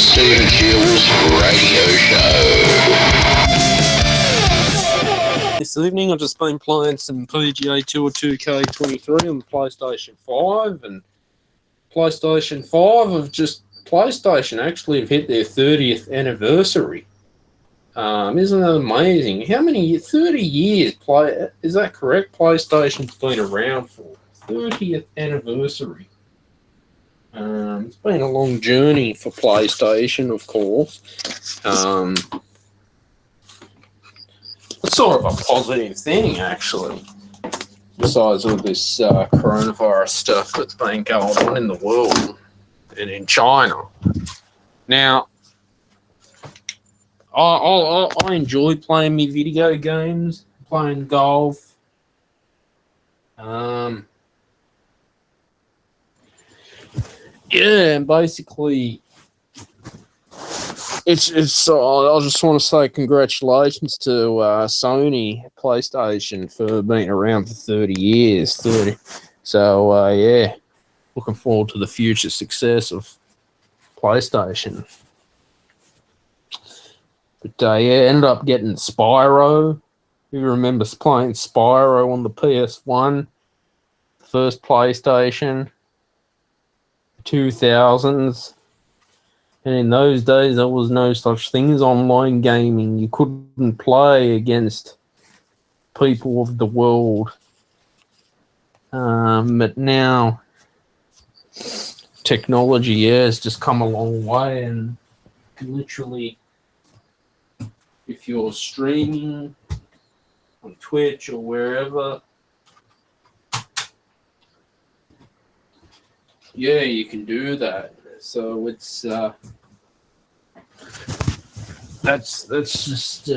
Stephen Jules Radio Show. This evening I've just been playing some PGA Tour 2K23 on the PlayStation 5, and PlayStation 5 PlayStation actually have hit their 30th anniversary. Isn't that amazing? How many 30 years is that correct? PlayStation's been around for 30th anniversary. It's been a long journey for PlayStation, of course. It's sort of a positive thing, actually, besides all this coronavirus stuff that's been going on in the world and in China. Now, I enjoy playing me video games, playing golf. Yeah, and basically, it's. I just want to say congratulations to Sony PlayStation for being around for 30 years. So yeah, looking forward to the future success of PlayStation. But yeah, ended up getting Spyro. Who remembers playing Spyro on the PS1, first PlayStation? 2000s, and in those days there was no such thing as online gaming. You couldn't play against people of the world, but now technology has just come a long way, and literally if you're streaming on Twitch or wherever, yeah, you can do that. So it's that's just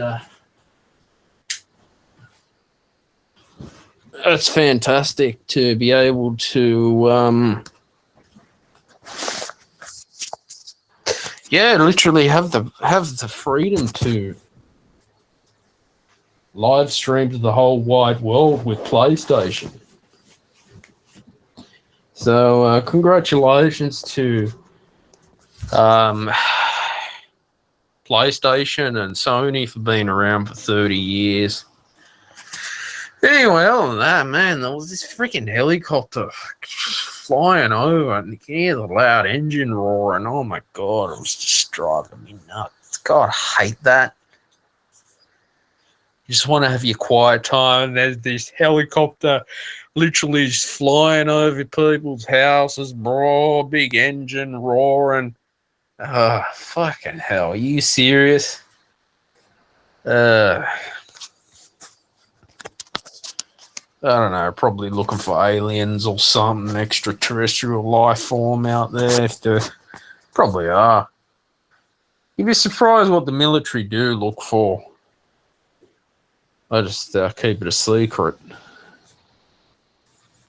that's fantastic to be able to literally have the freedom to live stream to the whole wide world with PlayStation. So congratulations to PlayStation and Sony for being around for 30 years. Anyway, other than that, man, there was this freaking helicopter flying over, and you can hear the loud engine roar, and oh my god, it was just driving me nuts. God, I hate that. You just want to have your quiet time, and there's this helicopter literally just flying over people's houses, bro, big engine roaring. Fucking hell, are you serious? I don't know, probably looking for aliens or something, extraterrestrial life form out there. Probably are. You'd be surprised what the military do look for. I just keep it a secret.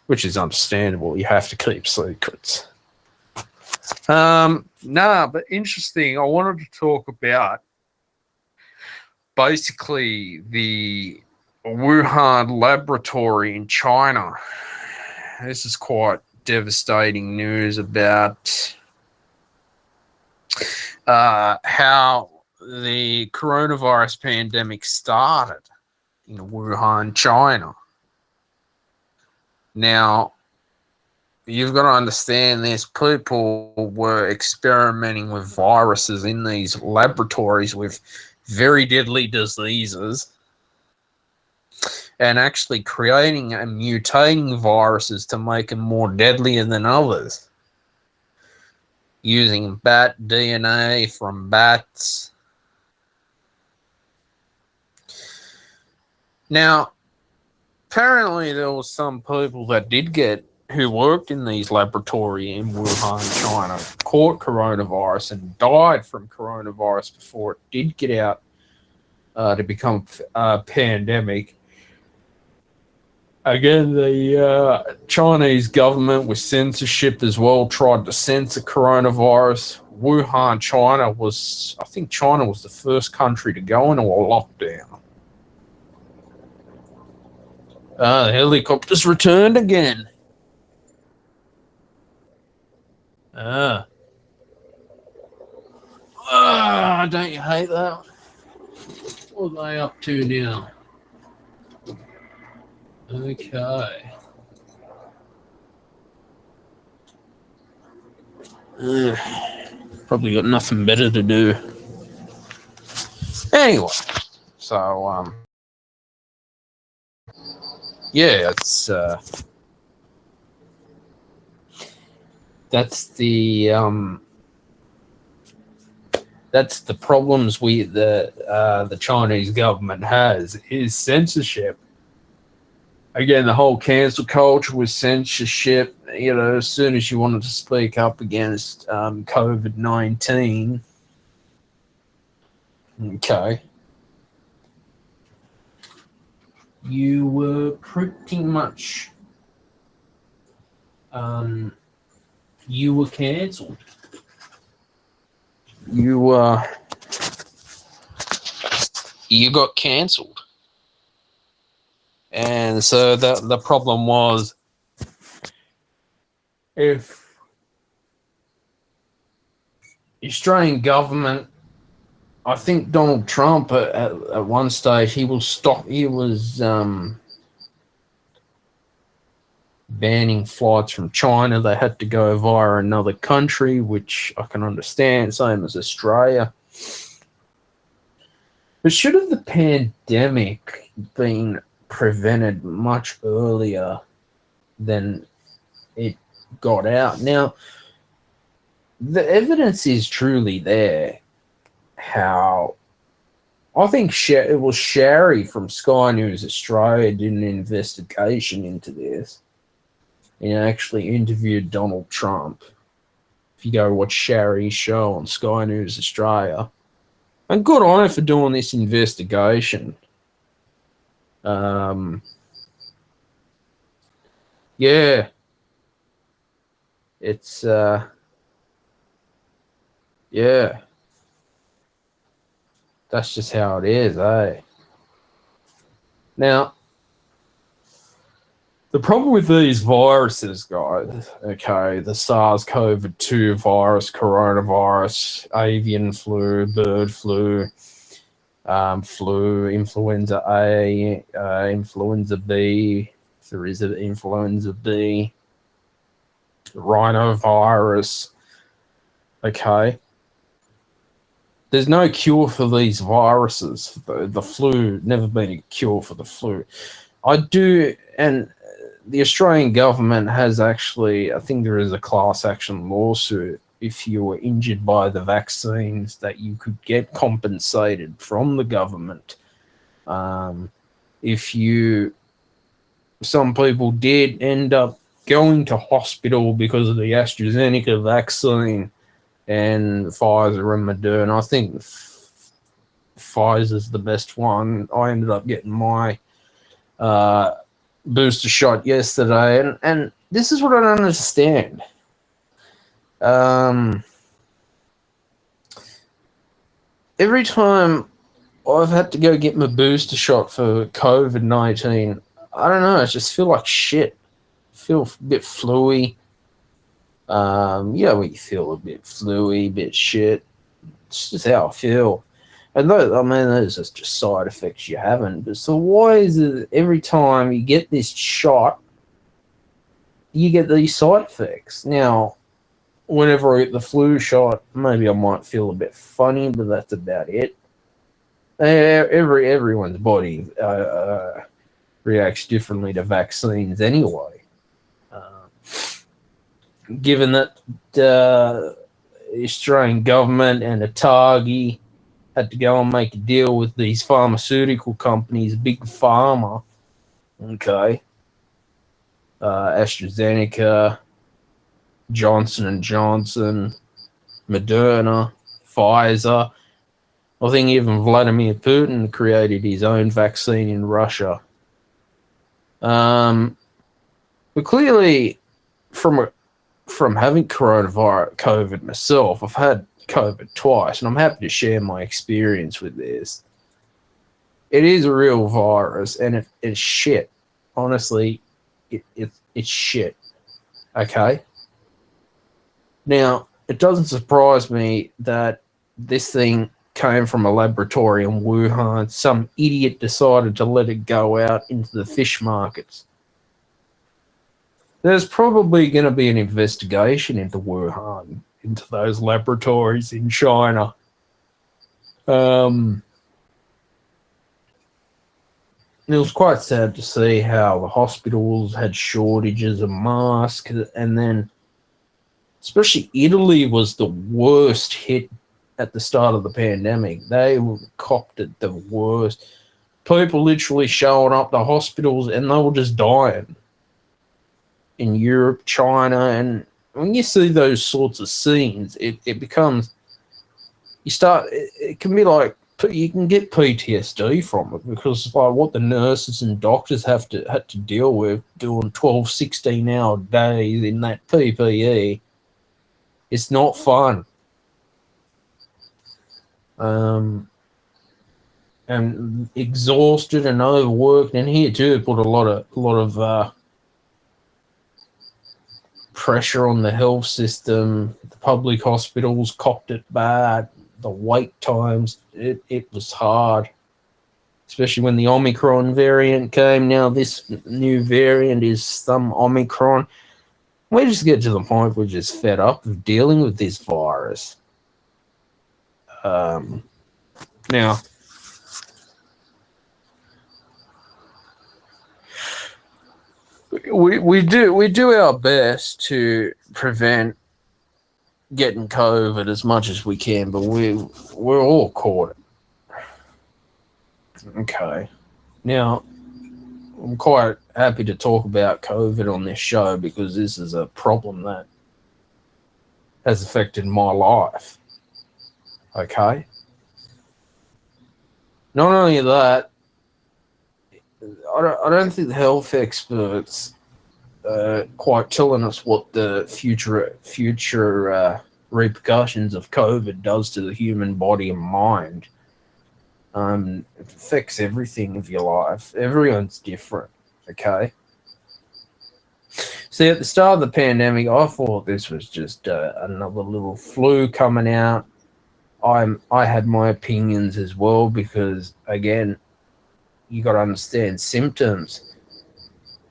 Which is understandable. You have to keep secrets. But interesting. I wanted to talk about basically the Wuhan Laboratory in China. This is quite devastating news about how the coronavirus pandemic started in Wuhan, China. Now, you've got to understand this. People were experimenting with viruses in these laboratories with very deadly diseases and actually creating and mutating viruses to make them more deadlier than others, using bat DNA from bats. Now, apparently there was some people that who worked in these laboratories in Wuhan, China, caught coronavirus and died from coronavirus before it did get out to become a pandemic. Again, the Chinese government with censorship as well tried to censor coronavirus. Wuhan, China was the first country to go into a lockdown. The helicopter's returned again. Don't you hate that? What are they up to now? Okay. Probably got nothing better to do. Anyway, so yeah, it's that's the problems the Chinese government has is censorship. Again, the whole cancel culture was censorship. You know, as soon as you wanted to speak up against COVID-19, okay, you were pretty much you were cancelled. You got cancelled, and so the problem was if the Australian government, I think Donald Trump at one stage he was banning flights from China. They had to go via another country, which I can understand, same as Australia. But should have the pandemic been prevented much earlier than it got out? Now, the evidence is truly there. How I think it was Sherry from Sky News Australia did an investigation into this and actually interviewed Donald Trump. If you go watch Sherry's show on Sky News Australia, and good on her for doing this investigation. Yeah, it's yeah, that's just how it is, eh? Now, the problem with these viruses, guys, okay, the SARS-CoV-2 virus, coronavirus, avian flu, bird flu, influenza A, influenza B, if there is an influenza B, rhinovirus, okay. There's no cure for these viruses. The flu, never been a cure for the flu. And the Australian government has actually, I think there is a class action lawsuit. If you were injured by the vaccines, that you could get compensated from the government. Some people did end up going to hospital because of the AstraZeneca vaccine and Pfizer and Moderna. I think Pfizer's the best one. I ended up getting my booster shot yesterday, and this is what I don't understand. Every time I've had to go get my booster shot for COVID-19, I don't know, I just feel like shit. I feel a bit fluey. You feel a bit fluey, bit shit. It's just how I feel. And those are just side effects you haven't. But so why is it every time you get this shot, you get these side effects? Now, whenever I get the flu shot, maybe I might feel a bit funny, but that's about it. Everyone's body reacts differently to vaccines anyway. Given that the Australian government and ATAGI had to go and make a deal with these pharmaceutical companies, Big Pharma, okay, AstraZeneca, Johnson & Johnson, Moderna, Pfizer. I think even Vladimir Putin created his own vaccine in Russia. But clearly, from having COVID myself, I've had COVID twice, and I'm happy to share my experience with this. It is a real virus, and it's shit. Honestly, it's shit. Okay? Now, it doesn't surprise me that this thing came from a laboratory in Wuhan. Some idiot decided to let it go out into the fish markets. There's probably going to be an investigation into Wuhan, into those laboratories in China. It was quite sad to see how the hospitals had shortages of masks, and then especially Italy was the worst hit at the start of the pandemic. They copped it the worst. People literally showing up to hospitals and they were just dying in Europe, China, and when you see those sorts of scenes, it becomes, it can be like, you can get PTSD from it, because like what the nurses and doctors had to deal with doing 12, 16-hour days in that PPE, it's not fun. And exhausted and overworked, and here too put a lot of pressure on the health system. The public hospitals copped it bad. The wait times, it was hard, especially when the Omicron variant came. Now this new variant is some Omicron. We just get to the point we're just fed up of dealing with this virus. Now, we do our best to prevent getting COVID as much as we can, but we're all caught it. Okay. Now, I'm quite happy to talk about COVID on this show because this is a problem that has affected my life. Okay. Not only that, I don't think the health experts are quite telling us what the future repercussions of COVID does to the human body and mind. It affects everything of your life. Everyone's different, okay? See, at the start of the pandemic, I thought this was just another little flu coming out. I had my opinions as well because, again, you got to understand symptoms.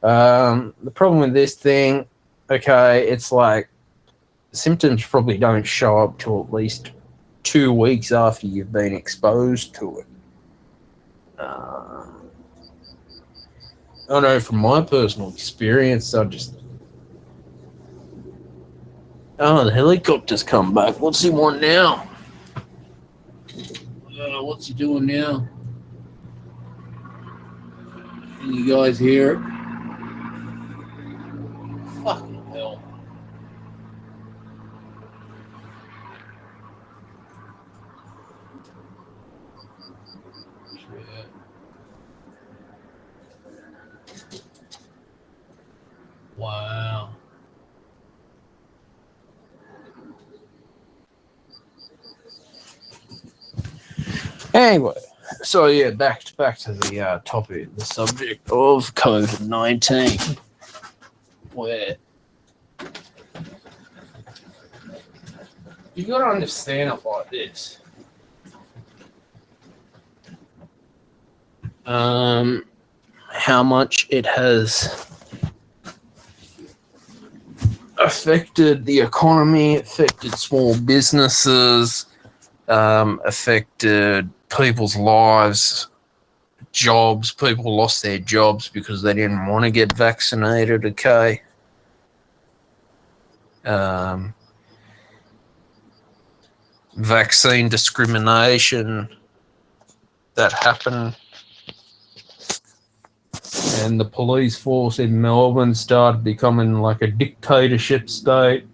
The problem with this thing, okay, it's like symptoms probably don't show up till at least 2 weeks after you've been exposed to it. I know from my personal experience, the helicopter's come back. What's he want now? What's he doing now? Can you guys hear it? Fucking hell. Shit. Wow. Anyway, so yeah, back to the topic, the subject of COVID-19, where you got to understand it like this. How much it has affected the economy, affected small businesses, affected people's lives, jobs. People lost their jobs because they didn't want to get vaccinated, okay? Vaccine discrimination that happened. And the police force in Melbourne started becoming like a dictatorship state.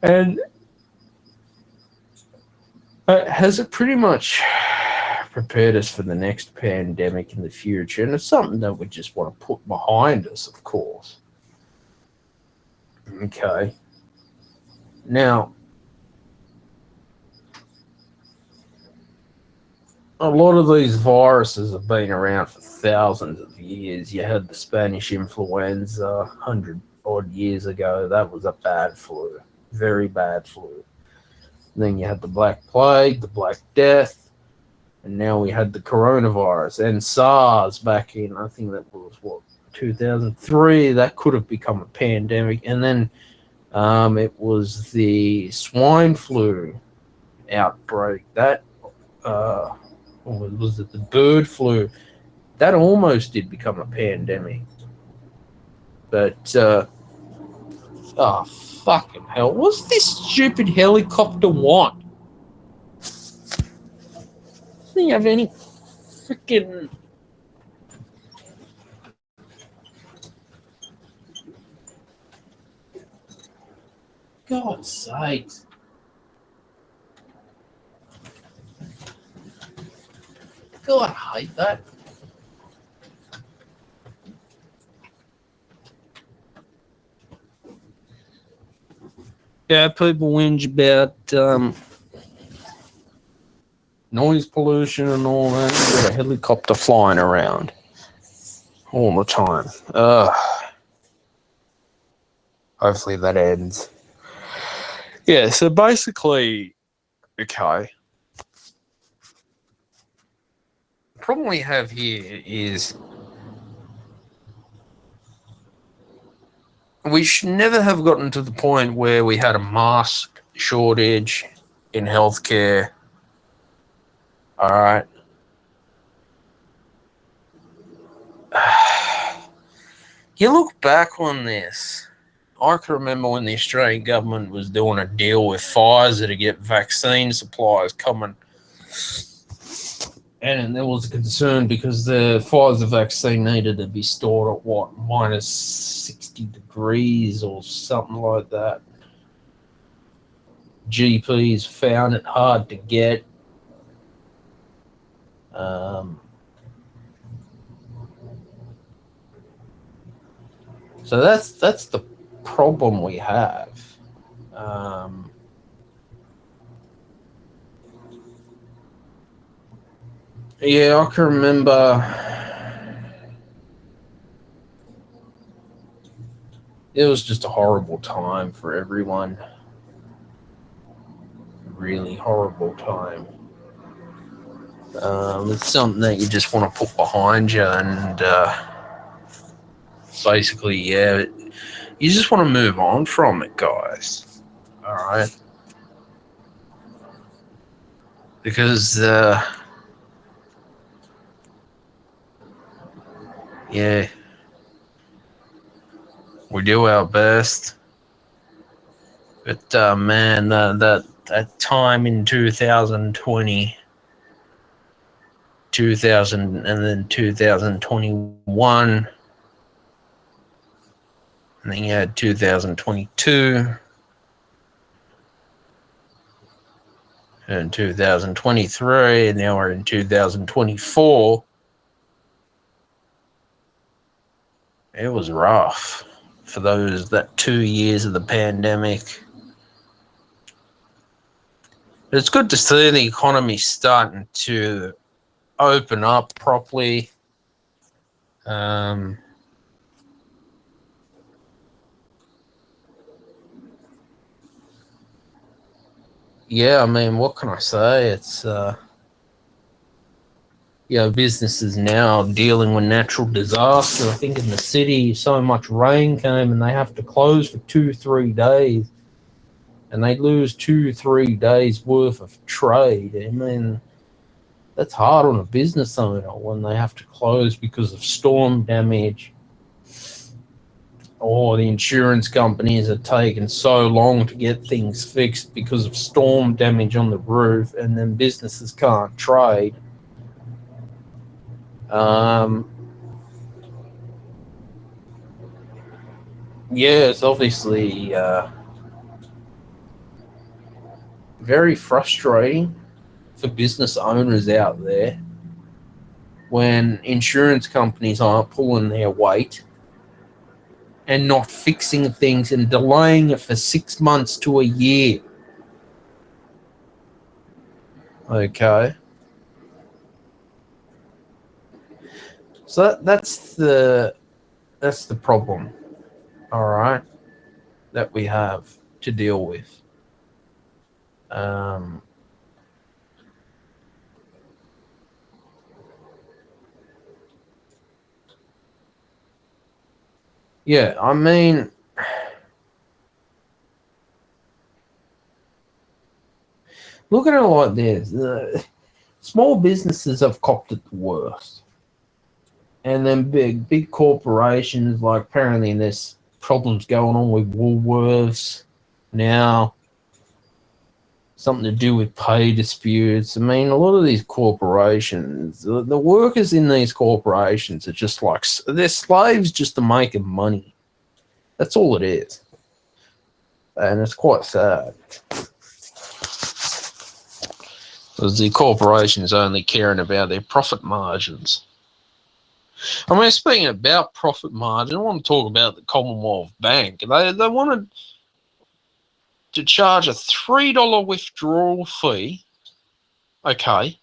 And has it pretty much prepared us for the next pandemic in the future? And it's something that we just want to put behind us, of course. Okay. Now, a lot of these viruses have been around for thousands of years. You had the Spanish influenza 100 odd years ago. That was a bad flu, very bad flu. And then you had the Black Plague, the Black Death, and now we had the coronavirus and SARS back in, I think that was what, 2003. That could have become a pandemic. And then it was the swine flu outbreak. That, or was it the bird flu? That almost did become a pandemic. But, oh, fucking hell. What's this stupid helicopter want? Doesn't he have any freaking... God's sakes. God, I hate that. Yeah, people whinge about noise pollution and all that. You've got a helicopter flying around all the time. Hopefully that ends. Yeah, so basically, okay. The problem we have here is we should never have gotten to the point where we had a mask shortage in healthcare. All right. You look back on this. I can remember when the Australian government was doing a deal with Pfizer to get vaccine supplies coming. And there was a concern because the Pfizer vaccine needed to be stored at what, minus 60 degrees or something like that. GPs found it hard to get. So that's the problem we have. Yeah, I can remember it was just a horrible time for everyone. Really horrible time. It's something that you just want to put behind you, and basically, yeah, you just want to move on from it, guys. All right, because yeah, we do our best, but man, that time in 2020. 2000 and then 2021, and then you had 2022 and 2023, and now we're in 2024. It was rough for that 2 years of the pandemic. It's good to see the economy starting to open up properly. Yeah, I mean, what can I say? It's businesses now dealing with natural disaster. I think in the city, so much rain came and they have to close for 2-3 days, and they lose 2-3 days worth of trade. I mean, that's hard on a business owner when they have to close because of storm damage, or the insurance companies are taking so long to get things fixed because of storm damage on the roof, and then businesses can't trade. It's obviously very frustrating for business owners out there when insurance companies aren't pulling their weight and not fixing things and delaying it for 6 months to a year. Okay. So that's the problem, all right, that we have to deal with. Um, yeah, I mean, look at it like this. Small businesses have copped it the worst. And then big corporations, like apparently there's problems going on with Woolworths now, something to do with pay disputes. I mean, a lot of these corporations, the workers in these corporations are just like, they're slaves just to making money. That's all it is. And it's quite sad. Because the corporations only caring about their profit margins. I mean, speaking about profit margin, I want to talk about the Commonwealth Bank. They wanted to charge a $3 withdrawal fee, okay,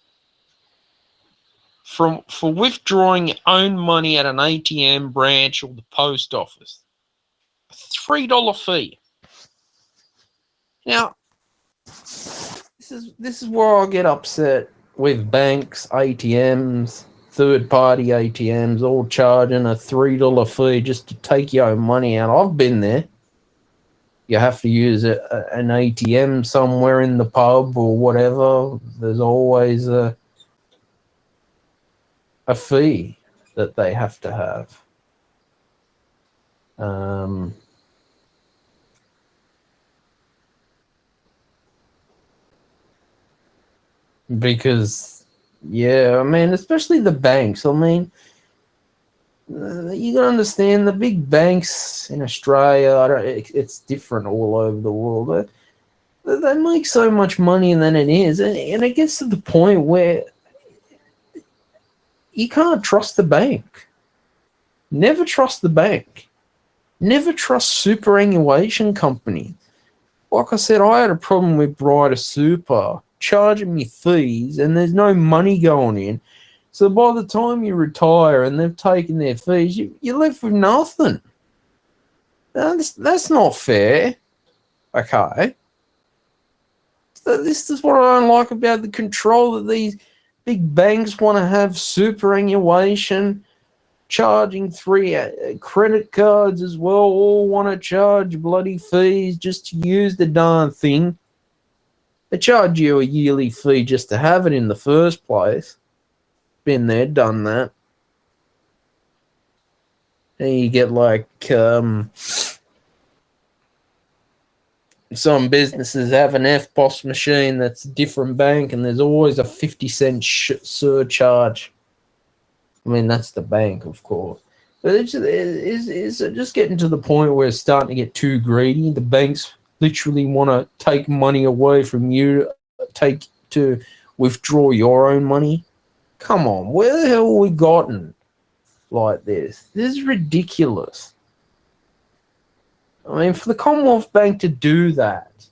for withdrawing your own money at an ATM branch or the post office. A $3 fee. Now, this is where I get upset with banks, ATMs, third-party ATMs, all charging a $3 fee just to take your own money out. I've been there. You have to use an ATM somewhere in the pub or whatever. There's always a fee that they have to have. Because, yeah, I mean, especially the banks. I mean, you got to understand the big banks in Australia, it's different all over the world. They make so much money than it is. And it gets to the point where you can't trust the bank. Never trust the bank. Never trust superannuation companies. Like I said, I had a problem with Brighter Super charging me fees and there's no money going in. So by the time you retire and they've taken their fees, you're left with nothing. That's not fair. Okay. So this is what I don't like about the control that these big banks want to have. Superannuation, charging three credit cards as well, all want to charge bloody fees just to use the darn thing. They charge you a yearly fee just to have it in the first place. Been there, done that. And you get like some businesses have an FPOS machine that's a different bank, and there's always a 50-cent surcharge. I mean, that's the bank, of course. But it's just getting to the point where it's starting to get too greedy. The banks literally want to take money away from you, to withdraw your own money. Come on, where the hell have we gotten like this? This is ridiculous. I mean, for the Commonwealth Bank to do that,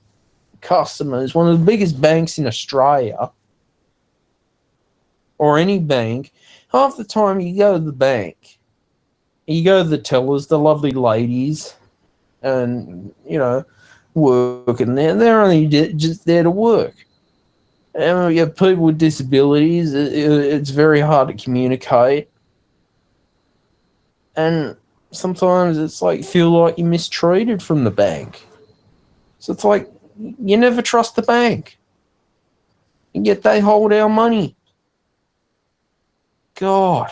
customers, one of the biggest banks in Australia, or any bank, half the time you go to the bank, you go to the tellers, the lovely ladies, and, you know, working there. They're only just there to work. And you have people with disabilities. It's very hard to communicate. And sometimes it's like, feel like you're mistreated from the bank. So it's like, you never trust the bank. And yet they hold our money. God.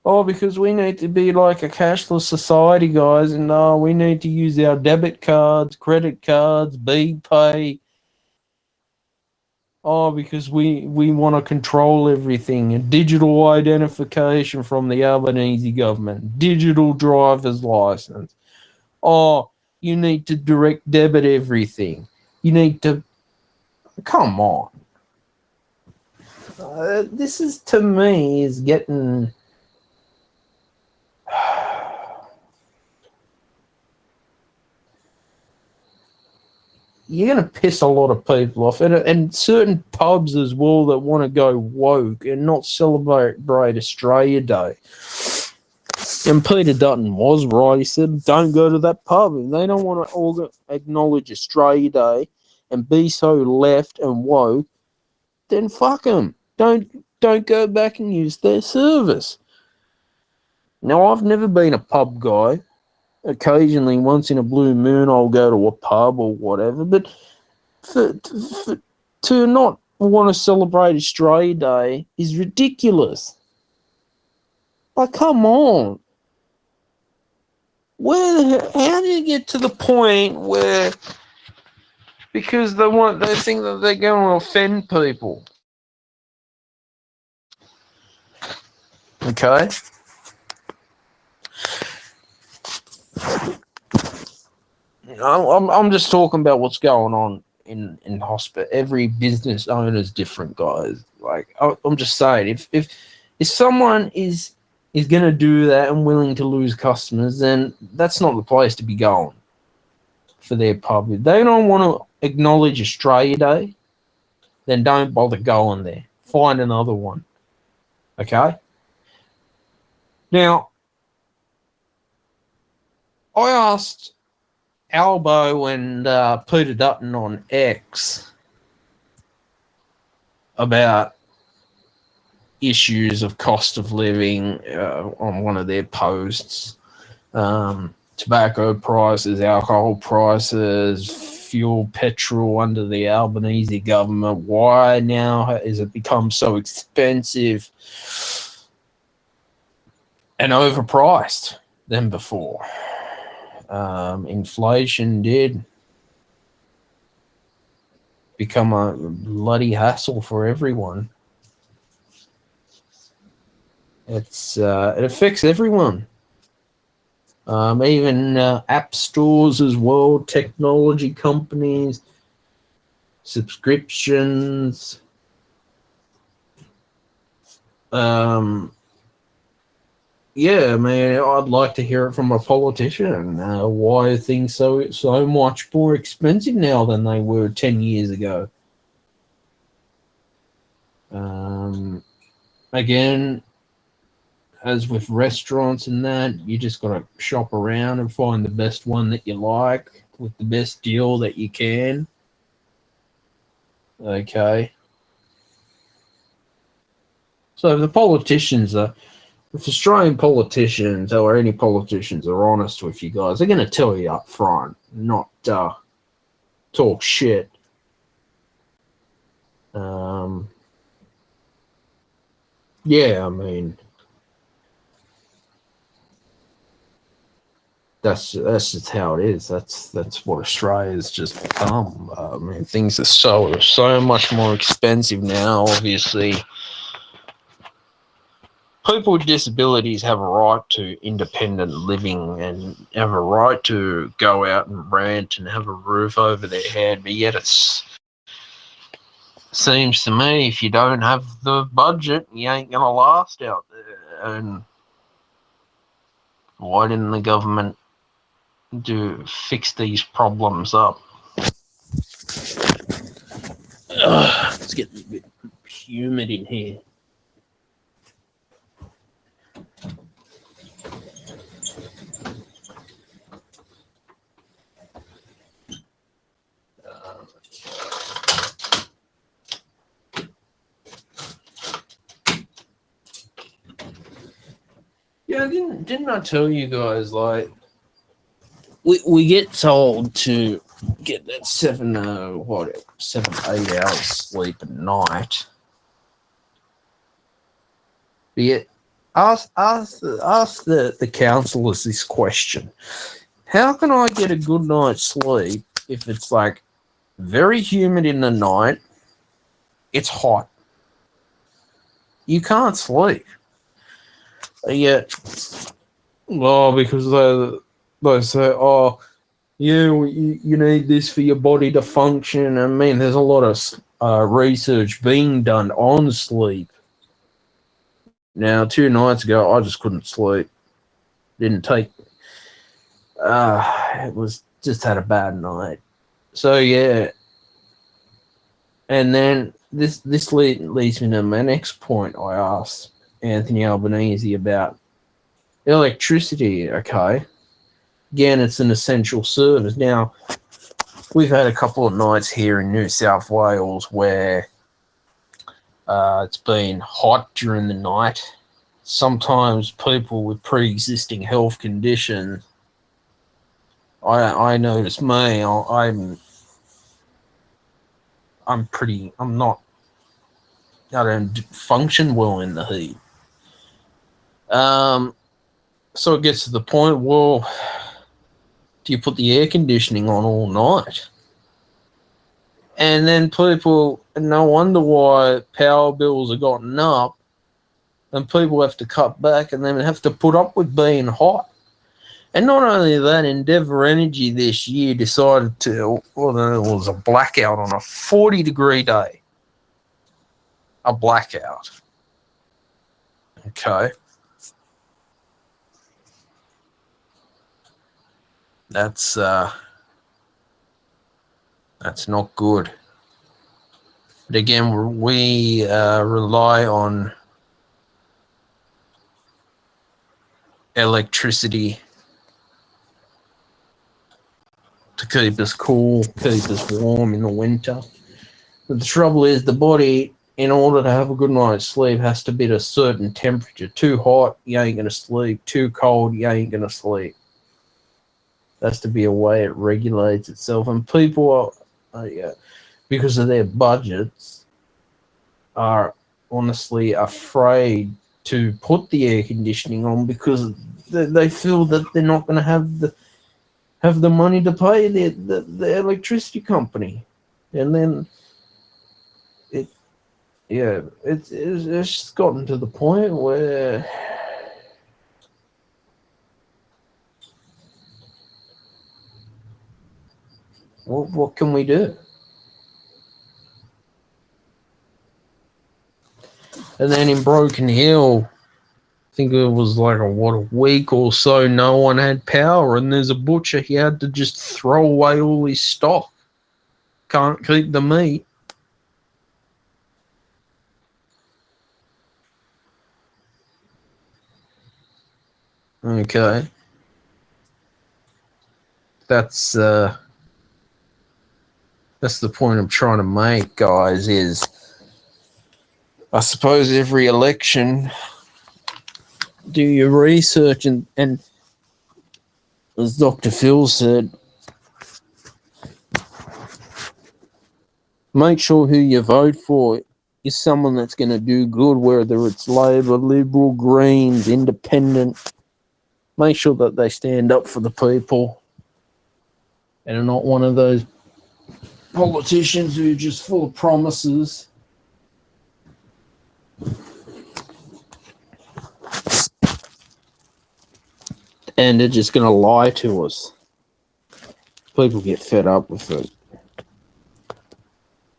Oh, because we need to be like a cashless society, guys, and we need to use our debit cards, credit cards, BPay. Oh, because we want to control everything. And digital identification from the Albanese government. Digital driver's license. Oh, you need to direct debit everything. You need to... Come on. This is, to me, is getting... You're going to piss a lot of people off. And certain pubs as well that want to go woke and not celebrate Australia Day. And Peter Dutton was right. He said, don't go to that pub. If they don't want to acknowledge Australia Day and be so left and woke, then fuck them. Don't go back and use their service. Now, I've never been a pub guy. Occasionally, once in a blue moon, I'll go to a pub or whatever. But to not want to celebrate Australia Day is ridiculous. Like, come on. How do you get to the point where, because they think that they're going to offend people? Okay. I'm just talking about what's going on in hospital. Every business owner is different, guys. Like, I'm just saying, if someone is going to do that and willing to lose customers, then that's not the place to be going for their pub. If they don't want to acknowledge Australia Day, then don't bother going there. Find another one. Okay? Now, I asked Albo and Peter Dutton on X about issues of cost of living on one of their posts. Tobacco prices, alcohol prices, fuel, petrol under the Albanese government. Why now has it become so expensive and overpriced than before? Inflation did become a bloody hassle for everyone. It affects everyone. Even app stores as well, technology companies, subscriptions. Yeah, man, I'd like to hear it from a politician. Why are things so much more expensive now than they were 10 years ago? Again, as with restaurants and that, you just got to shop around and find the best one that you like with the best deal that you can. Okay. So the politicians are... If Australian politicians or any politicians are honest with you guys, they're going to tell you up front, not talk shit. Yeah, I mean, that's just how it is. That's what Australia's just become. I mean, things are so much more expensive now. Obviously, people with disabilities have a right to independent living and have a right to go out and rent and have a roof over their head, but yet it seems to me if you don't have the budget, you ain't going to last out there. And why didn't the government fix these problems up? It's getting a bit humid in here. Yeah, didn't I tell you guys, like, we get told to get that 7-8 hours sleep a night. But yet, ask the counsellors this question: how can I get a good night's sleep if it's like very humid in the night, it's hot, you can't sleep? Yet, well, because they say, oh, yeah, you need this for your body to function. I mean, there's a lot of research being done on sleep. Now, 2 nights ago, I just couldn't sleep. Didn't take... it was just had a bad night. So, yeah. And then this leads me to my next point I asked Anthony Albanese about Electricity, okay. Again, it's an essential service. Now, we've had a couple of nights here in New South Wales where it's been hot during the night. Sometimes people with pre-existing health conditions, I notice me, I'm not, I don't function well in the heat. So it gets to the point, well, do you put the air conditioning on all night? And then people, no wonder why power bills have gotten up and people have to cut back and then have to put up with being hot. And not only that, Endeavour Energy this year decided to, well, there was a blackout on a 40-degree day. A blackout. Okay. That's not good. But again, we rely on electricity to keep us cool, keep us warm in the winter. But the trouble is the body, in order to have a good night's sleep, has to be at a certain temperature. Too hot, you ain't going to sleep. Too cold, you ain't going to sleep. There has to be a way it regulates itself. And people are, because of their budgets, are honestly afraid to put the air conditioning on because they feel that they're not going to have the money to pay the electricity company. And then it's just gotten to the point where what can we do? And then in Broken Hill, I think it was like a week or so, no one had power, and there's a butcher, he had to just throw away all his stock. Can't keep the meat. Okay. That's the point I'm trying to make, guys, is I suppose every election, do your research and as Dr. Phil said, make sure who you vote for is someone that's going to do good, whether it's Labor, Liberal, Greens, Independent. Make sure that they stand up for the people and are not one of those politicians who are just full of promises. And they're just going to lie to us. People get fed up with it.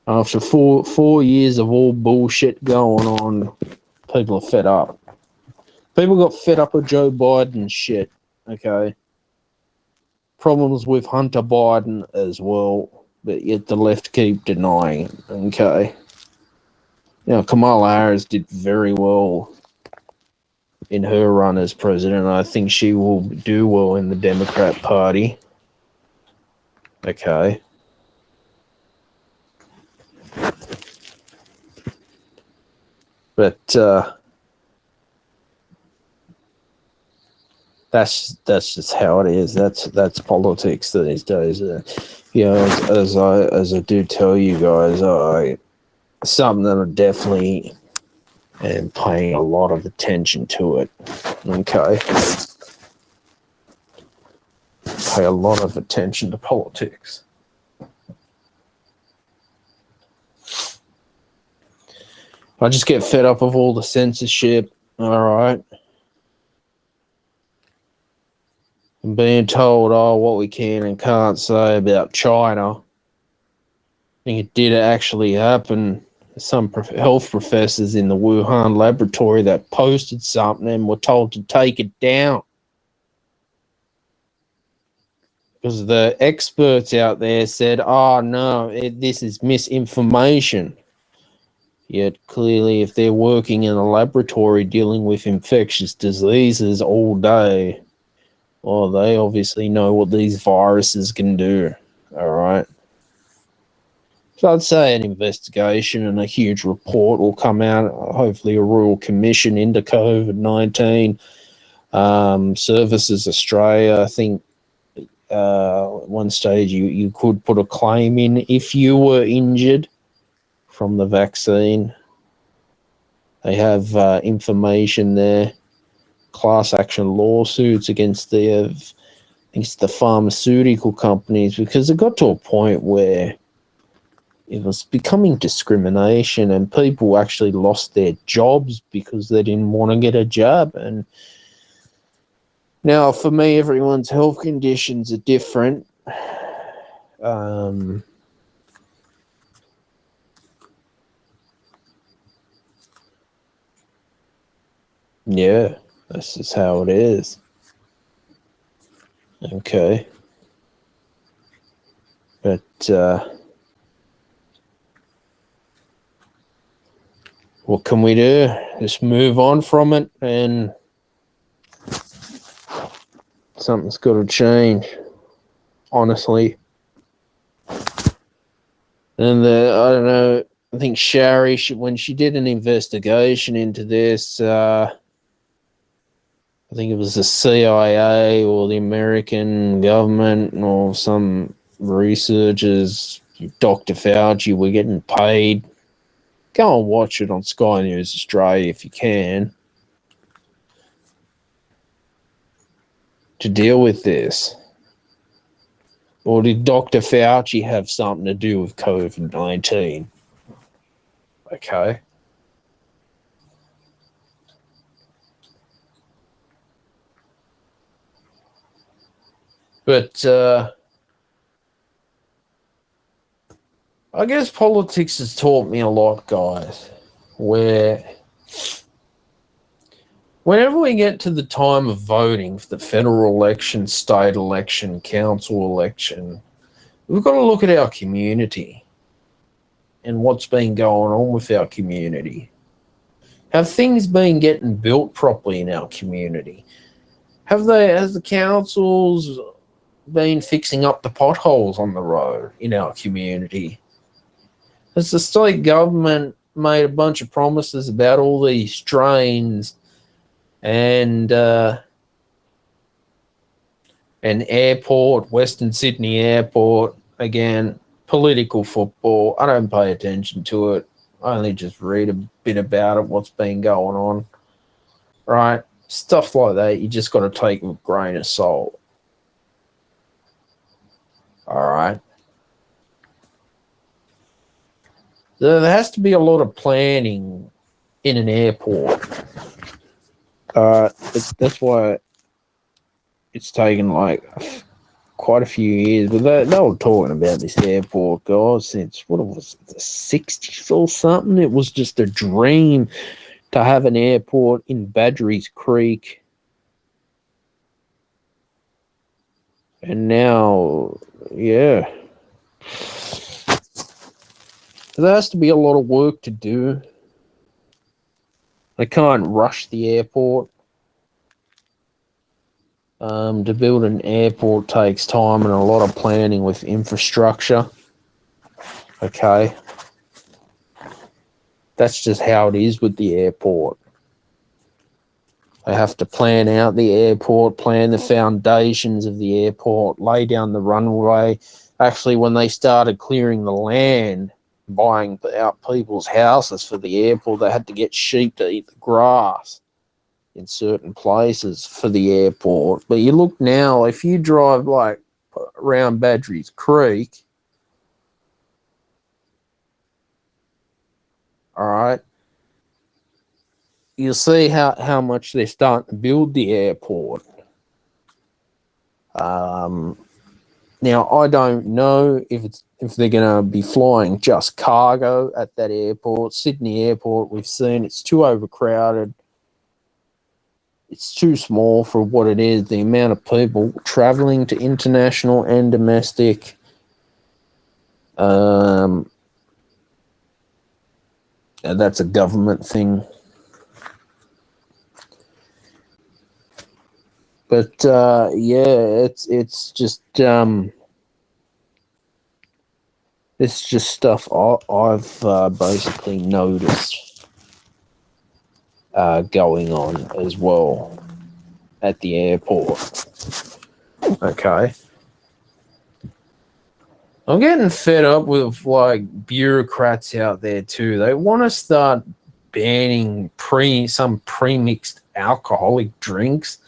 After four years of all bullshit going on, people are fed up. People got fed up with Joe Biden shit, okay? Problems with Hunter Biden as well, but yet the left keep denying it, okay? Now, Kamala Harris did very well in her run as president. I think she will do well in the Democrat Party. Okay. But that's just how it is. That's politics these days. As I do tell you guys, something that I definitely am paying a lot of attention to it. Okay. Pay a lot of attention to politics. I just get fed up of all the censorship, alright? And being told, what we can and can't say about China. I think it did actually happen. Some health professors in the Wuhan Laboratory that posted something and were told to take it down. Because the experts out there said, no, this is misinformation. Yet clearly, if they're working in a laboratory dealing with infectious diseases all day, well, they obviously know what these viruses can do. All right. So I'd say an investigation and a huge report will come out. Hopefully, a royal commission into COVID-19. Services Australia, I think at one stage you could put a claim in if you were injured from the vaccine. They have information there, class action lawsuits against the pharmaceutical companies, because it got to a point where it was becoming discrimination and people actually lost their jobs because they didn't want to get a jab. And now for me, everyone's health conditions are different. Yeah, that's just how it is. Okay. But what can we do? Just move on from it, and something's got to change, honestly. And I don't know, I think Shari, when she did an investigation into this, I think it was the CIA or the American government or some researchers, Dr. Fauci, were getting paid. Go and watch it on Sky News Australia if you can, to deal with this. Or did Dr. Fauci have something to do with COVID-19? Okay. But I guess politics has taught me a lot, guys, where whenever we get to the time of voting for the federal election, state election, council election, we've got to look at our community and what's been going on with our community. Have things been getting built properly in our community? Has the councils been fixing up the potholes on the road in our community? Has the state government made a bunch of promises about all these drains and an airport, Western Sydney Airport? Again, political football. I don't pay attention to it. I only just read a bit about it, what's been going on. Right? Stuff like that, you just got to take with a grain of salt. All right. There has to be a lot of planning in an airport. That's why it's taken like quite a few years. But they were talking about this airport, guys, since what was it, the 60s or something. It was just a dream to have an airport in Badgerys Creek. And now, yeah. There has to be a lot of work to do. They can't rush the airport. To build an airport takes time and a lot of planning with infrastructure. Okay. That's just how it is with the airport. They have to plan out the airport, plan the foundations of the airport, lay down the runway. Actually, when they started clearing the land, buying out people's houses for the airport, they had to get sheep to eat the grass in certain places for the airport. But you look now, if you drive like around Badgerys Creek, all right, you'll see how much they're starting to build the airport. Now, I don't know if they're going to be flying just cargo at that airport. Sydney Airport, we've seen it's too overcrowded. It's too small for what it is. The amount of people traveling to international and domestic. That's a government thing. But yeah, it's just stuff I've basically noticed going on as well at the airport. Okay. I'm getting fed up with like bureaucrats out there too. They want to start banning some pre-mixed alcoholic drinks.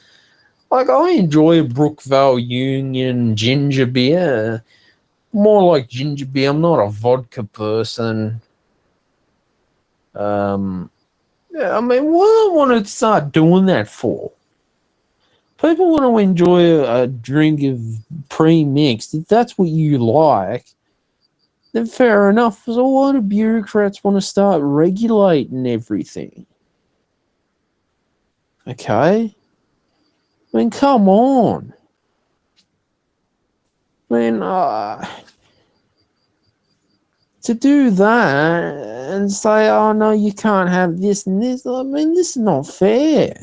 Like I enjoy Brookvale Union ginger beer. More like ginger beer. I'm not a vodka person. Yeah, I mean, what do I want to start doing that for? People want to enjoy a drink of pre-mixed. If that's what you like, then fair enough. So why do bureaucrats want to start regulating everything? Okay? I mean, come on. I mean, to do that and say, oh, no, you can't have this and this, I mean, this is not fair.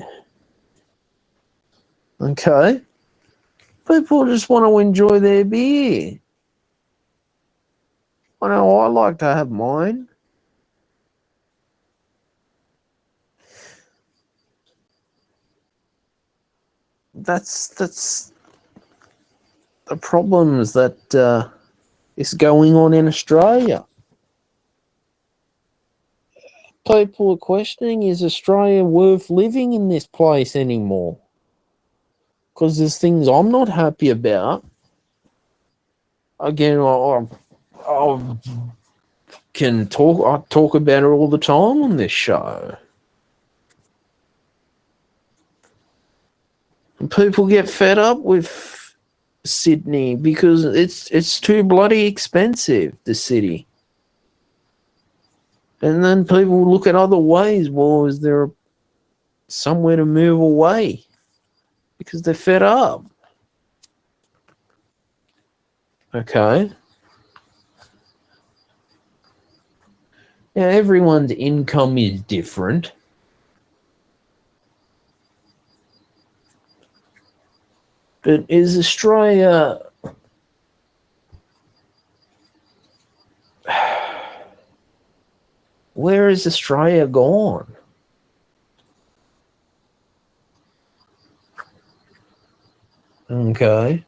Okay? People just want to enjoy their beer. I know I like to have mine. That's the problems that is going on in Australia. People are questioning, is Australia worth living in this place anymore? Because there's things I'm not happy about. Again, I can talk about it all the time on this show. And people get fed up with Sydney because it's too bloody expensive, the city. And then people look at other ways. Well, is there somewhere to move away? Because they're fed up. Okay. Now, everyone's income is different. But is Australia... Where is Australia gone? Okay.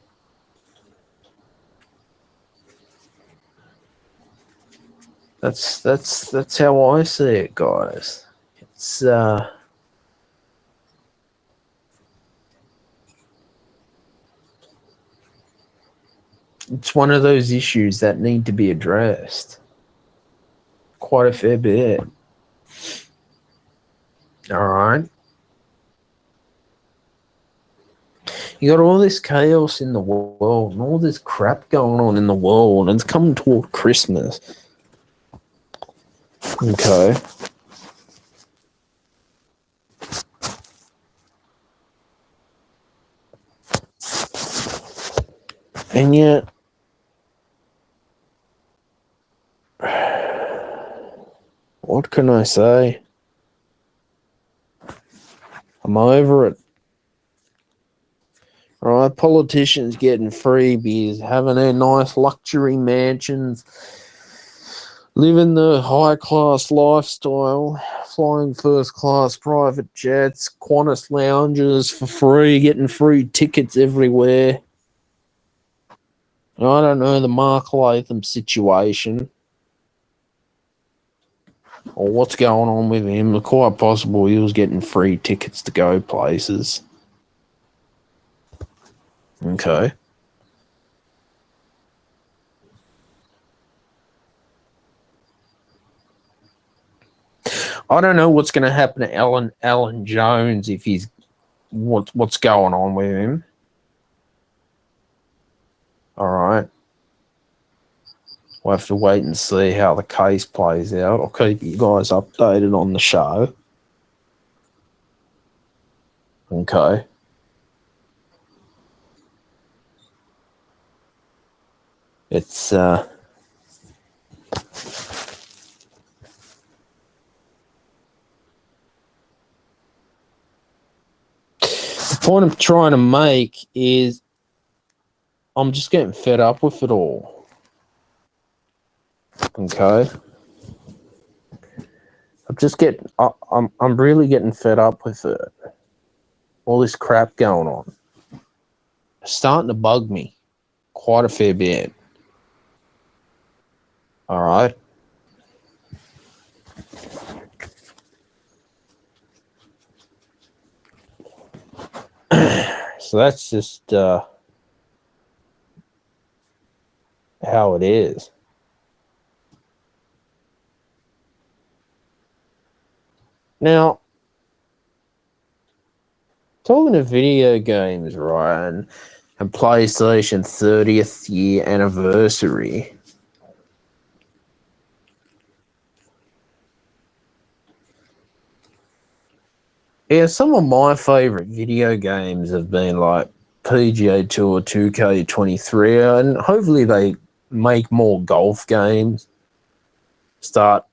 That's how I see it, guys. It's one of those issues that need to be addressed. Quite a fair bit. All right. You got all this chaos in the world and all this crap going on in the world, and it's coming toward Christmas. Okay. And yet, what can I say? I'm over it. All right, politicians getting freebies, having their nice luxury mansions, living the high-class lifestyle, flying first-class private jets, Qantas lounges for free, getting free tickets everywhere. I don't know the Mark Latham situation or what's going on with him. It's quite possible he was getting free tickets to go places. Okay. I don't know what's going to happen to Alan Jones if he's what's going on with him. All right. We'll have to wait and see how the case plays out. I'll keep you guys updated on the show. Okay. It's point I'm trying to make is I'm just getting fed up with it all. Okay. I'm really getting fed up with it. All this crap going on. It's starting to bug me quite a fair bit. All right. So that's just how it is. Now, talking to video games, right, and PlayStation 30th year anniversary. Yeah, some of my favorite video games have been like PGA Tour 2K23, and hopefully they make more golf games, start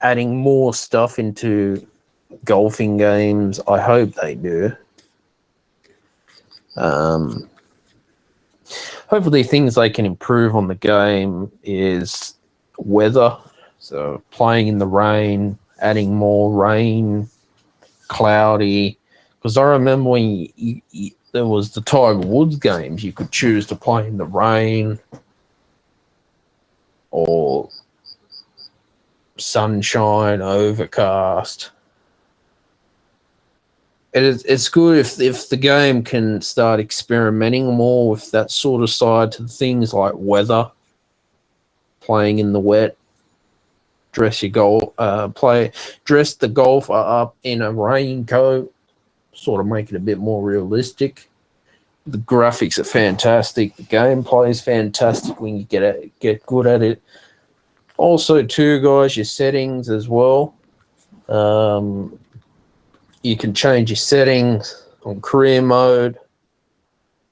adding more stuff into golfing games. I hope they do. Hopefully things they can improve on the game is weather. So playing in the rain, adding more rain, cloudy. Because I remember when there was the Tiger Woods games, you could choose to play in the rain or sunshine, overcast. It's good if the game can start experimenting more with that sort of side to things like weather, playing in the wet, dress the golfer up in a raincoat, sort of make it a bit more realistic. The graphics are fantastic. The gameplay is fantastic when you get good at it. Also, too, guys, your settings as well. You can change your settings on career mode.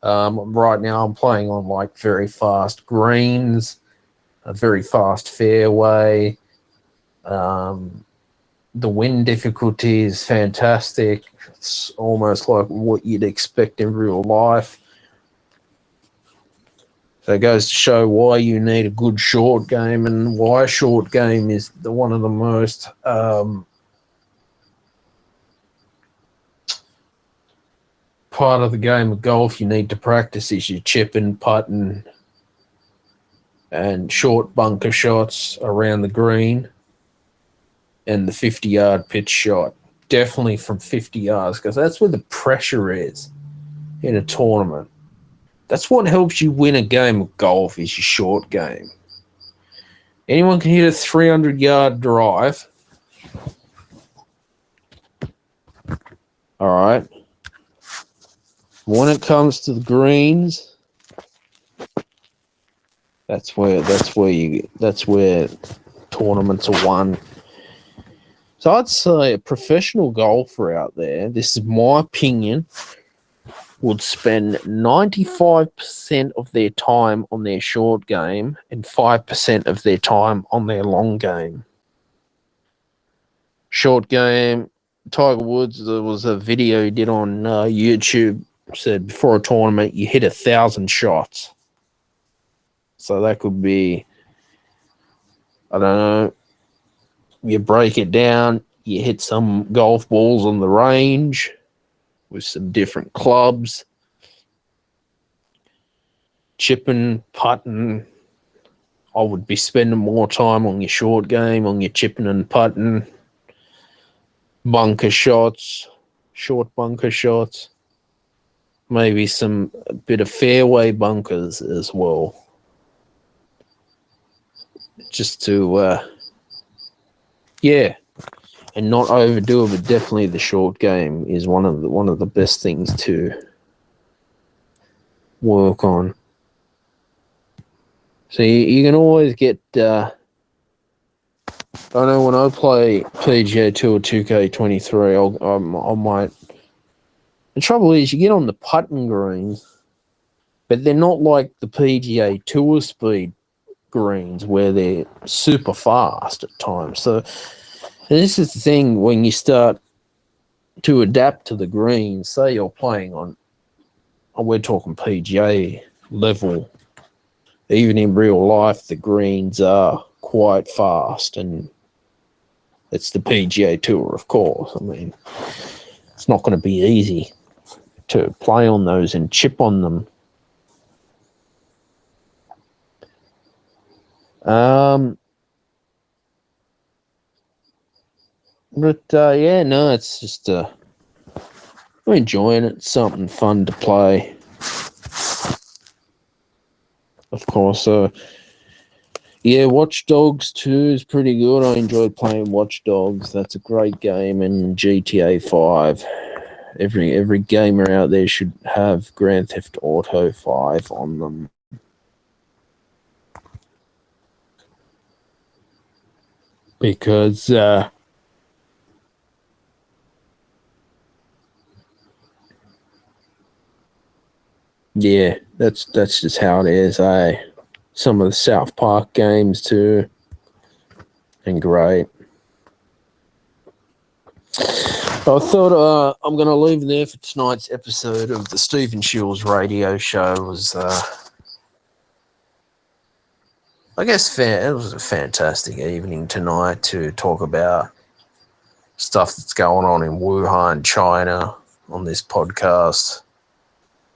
Right now, I'm playing on like very fast greens, a very fast fairway. The wind difficulty is fantastic. It's almost like what you'd expect in real life. So it goes to show why you need a good short game and why a short game is one of the most part of the game of golf you need to practice is your chipping, putting, and short bunker shots around the green and the 50-yard pitch shot. Definitely from 50 yards because that's where the pressure is in a tournament. That's what helps you win a game of golf is your short game. Anyone can hit a 300-yard drive. All right. When it comes to the greens, that's where tournaments are won. So I'd say a professional golfer out there, this is my opinion, would spend 95% of their time on their short game and 5% of their time on their long game. Short game, Tiger Woods, there was a video he did on YouTube, said before a tournament, you hit 1,000 shots. So that could be, I don't know, you break it down, you hit some golf balls on the range with some different clubs, chipping, putting. I would be spending more time on your short game, on your chipping and putting, bunker shots, short bunker shots, maybe a bit of fairway bunkers as well. Just to, and not overdo it, but definitely the short game is one of the best things to work on. So you can always get. I know when I play PGA Tour 2K23, I might. The trouble is, you get on the putting greens, but they're not like the PGA Tour speed greens where they're super fast at times. So this is the thing when you start to adapt to the greens. Say you're playing on, we're talking PGA level. Even in real life, the greens are quite fast, and it's the PGA Tour, of course. I mean, it's not going to be easy to play on those and chip on them. Yeah, no, it's just I'm enjoying it. It's something fun to play. Of course, yeah, Watch Dogs 2 is pretty good. I enjoyed playing Watch Dogs. That's a great game. And GTA 5. Every gamer out there should have Grand Theft Auto 5 on them. Because yeah, that's just how it is, eh? Some of the South Park games too. And great. I thought I'm going to leave it there for tonight's episode of the Stephen Shields radio show. It was, I guess, it was a fantastic evening tonight to talk about stuff that's going on in Wuhan, China on this podcast.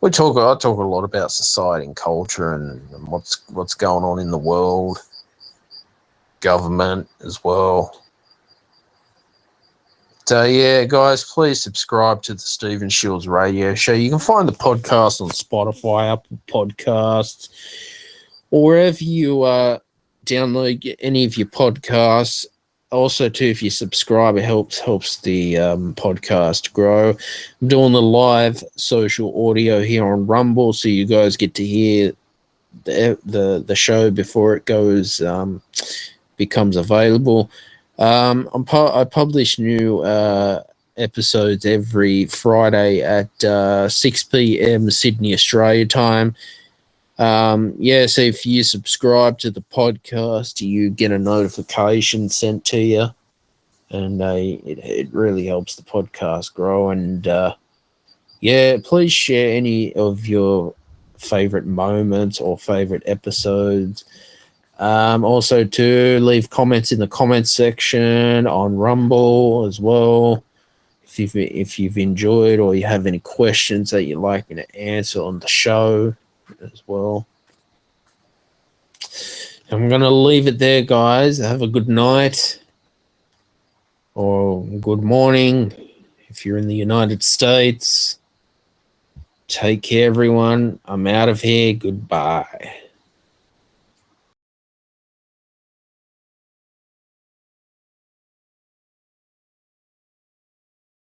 I talk a lot about society and culture and what's going on in the world, government as well. So, yeah, guys, please subscribe to the Stephen Shields radio show. You can find the podcast on Spotify, Apple Podcasts, or wherever you download any of your podcasts. Also, too, if you subscribe, it helps the podcast grow. I'm doing the live social audio here on Rumble, so you guys get to hear the show before it becomes available. I publish new episodes every Friday at 6 p.m. Sydney, Australia time. So if you subscribe to the podcast, you get a notification sent to you, and it really helps the podcast grow. And please share any of your favorite moments or favorite episodes. Also, to leave comments in the comments section on Rumble as well. If you've enjoyed or you have any questions that you'd like me to answer on the show as well. I'm going to leave it there, guys. Have a good night or good morning if you're in the United States. Take care, everyone. I'm out of here. Goodbye.